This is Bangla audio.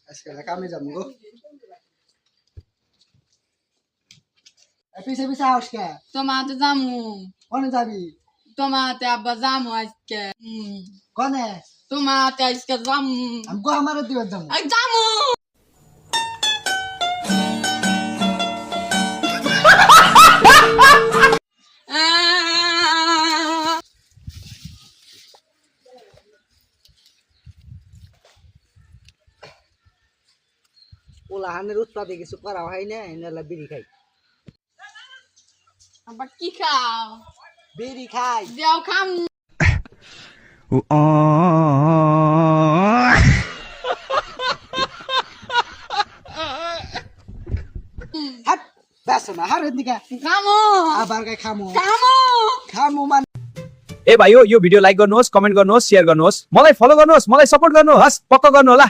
আজকে কামে যাবো গো পিছে পিছে আজকে তোমাতে যামু কোনে যাবি তোমাতে আব্বা যামু আজকে কোনে তোমাতে আজকে যামু আমগো আমারে দিবে যাবো যামু ওলা হানের উৎপাদে কিছু করা হয় না এনালা বিড়ি খাই আব্বা কি খাও বিড়ি খাই দেও খাম হাট বেশ না হার দিকে খামু আবার কে খামু खामु खामु मान ए भाइ हो यो भिडियो लाइक गर्नुहोस् कमेन्ट गर्नुहोस् शेयर गर्नुहोस् मलाई फलो गर्नुहोस् मलाई सपोर्ट गर्नुहोस् पक्का गर्नु होला